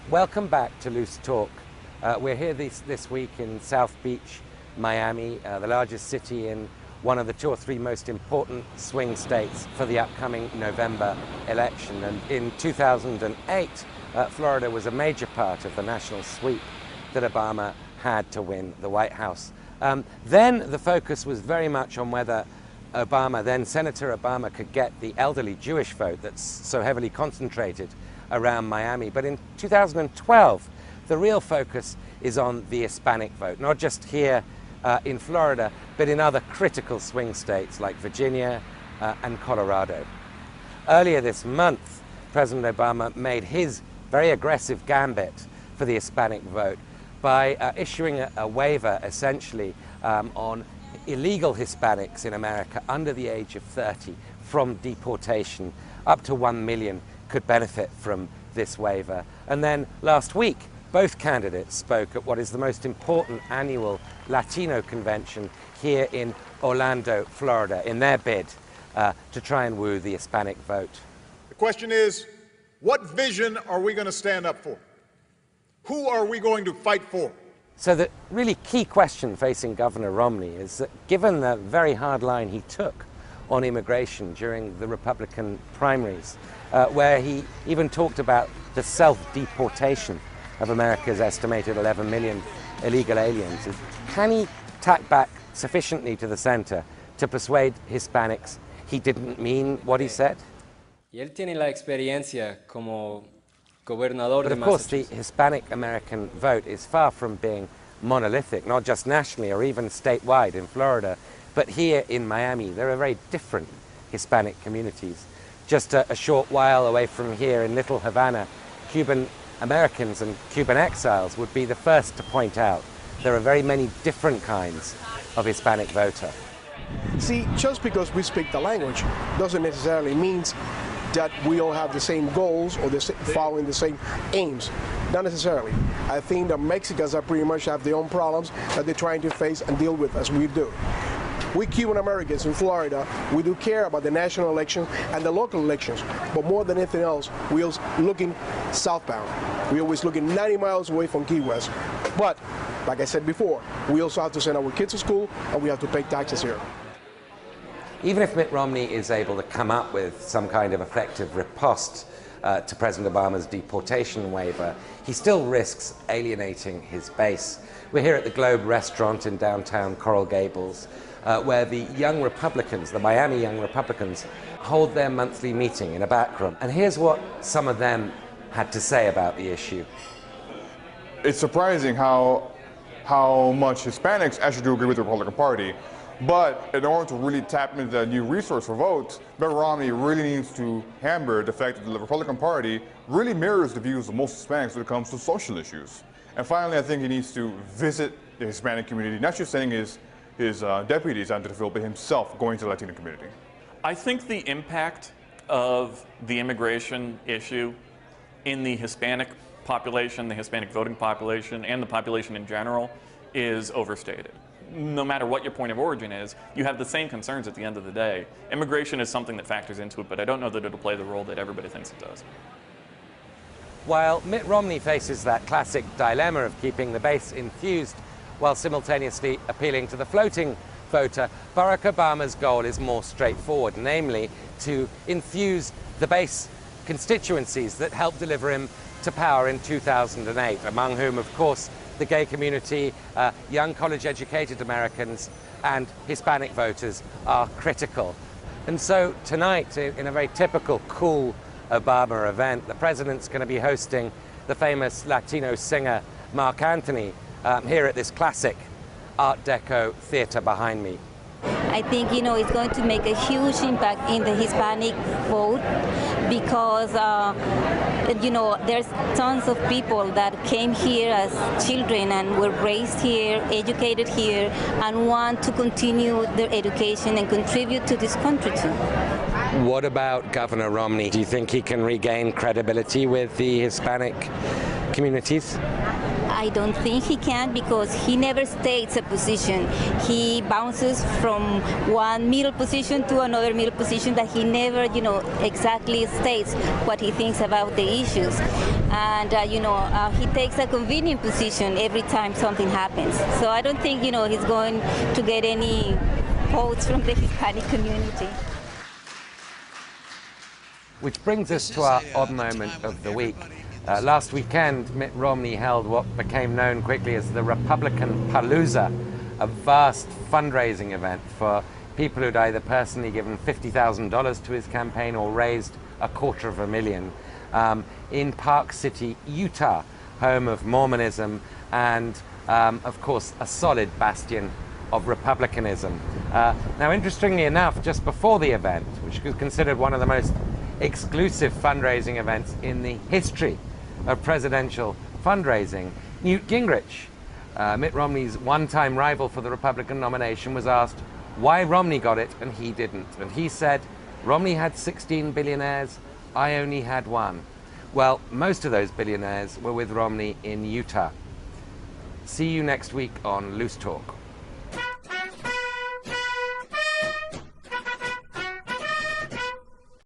Welcome back to Loose Talk. We're here this week in South Beach, Miami, the largest city in one of the 2 or 3 most important swing states for the upcoming November election. And in 2008, Florida was a major part of the national sweep that Obama had to win the White House. Then the focus was very much on whether Senator Obama could get the elderly Jewish vote that's so heavily concentrated around Miami. But in 2012, the real focus is on the Hispanic vote, not just here in Florida, but in other critical swing states like Virginia and Colorado. Earlier this month, President Obama made his very aggressive gambit for the Hispanic vote by issuing a waiver, essentially, on illegal Hispanics in America under the age of 30 from deportation. Up to 1 million could benefit from this waiver. And then last week, both candidates spoke at what is the most important annual Latino convention here in Orlando, Florida, in their bid to try and woo the Hispanic vote. The question is, what vision are we going to stand up for? Who are we going to fight for? So the really key question facing Governor Romney is that given the very hard line he took on immigration during the Republican primaries, where he even talked about the self-deportation of America's estimated 11 million illegal aliens, can he tack back sufficiently to the center to persuade Hispanics he didn't mean what he said? Y él tiene la experiencia como gobernador But de of course, the Massachusetts. Hispanic American vote is far from being monolithic, not just nationally or even statewide in Florida, but here in Miami, there are very different Hispanic communities. Just a short while away from here in Little Havana, Cuban Americans and Cuban exiles would be the first to point out there are very many different kinds of Hispanic voter. See, just because we speak the language doesn't necessarily mean that we all have the same goals or following the same aims. Not necessarily. I think that Mexicans are pretty much have their own problems that they're trying to face and deal with as we do. We Cuban Americans in Florida, we do care about the national elections and the local elections, but more than anything else, we're looking southbound. We're always looking 90 miles away from Key West. But, like I said before, we also have to send our kids to school and we have to pay taxes here. Even if Mitt Romney is able to come up with some kind of effective riposte to President Obama's deportation waiver, he still risks alienating his base. We're here at the Globe restaurant in downtown Coral Gables, where the Young Republicans, the Miami Young Republicans, hold their monthly meeting in a back room. And here's what some of them had to say about the issue. It's surprising how much Hispanics actually do agree with the Republican Party. But in order to really tap into that new resource for votes, Mitt Romney really needs to hammer the fact that the Republican Party really mirrors the views of most Hispanics when it comes to social issues. And finally, I think he needs to visit the Hispanic community, not just sending his deputies out to the field, but himself going to the Latino community. I think the impact of the immigration issue in the Hispanic population, the Hispanic voting population, and the population in general is overstated. No matter what your point of origin is, you have the same concerns at the end of the day. Immigration is something that factors into it, but I don't know that it'll play the role that everybody thinks it does. While Mitt Romney faces that classic dilemma of keeping the base infused while simultaneously appealing to the floating voter, Barack Obama's goal is more straightforward, namely to infuse the base constituencies that helped deliver him to power in 2008, among whom, of course, the gay community, young college-educated Americans, and Hispanic voters are critical. And so tonight, in a very typical cool Obama event, the president's going to be hosting the famous Latino singer Marc Anthony here at this classic Art Deco theater behind me. I think, it's going to make a huge impact in the Hispanic vote because, there's tons of people that came here as children and were raised here, educated here, and want to continue their education and contribute to this country too. What about Governor Romney? Do you think he can regain credibility with the Hispanic communities? I don't think he can, because he never states a position. He bounces from one middle position to another middle position that he never, exactly states what he thinks about the issues. And, he takes a convenient position every time something happens. So I don't think, he's going to get any votes from the Hispanic community. Which brings us to our odd moment of the week. Last weekend, Mitt Romney held what became known quickly as the Republican Palooza, a vast fundraising event for people who'd either personally given $50,000 to his campaign or raised $250,000 in Park City, Utah, home of Mormonism and, of course, a solid bastion of republicanism. Now, interestingly enough, just before the event, which was considered one of the most exclusive fundraising events in the history of presidential fundraising, Newt Gingrich, Mitt Romney's one-time rival for the Republican nomination, was asked why Romney got it and he didn't. And he said, Romney had 16 billionaires, I only had one. Well, most of those billionaires were with Romney in Utah. See you next week on Loose Talk.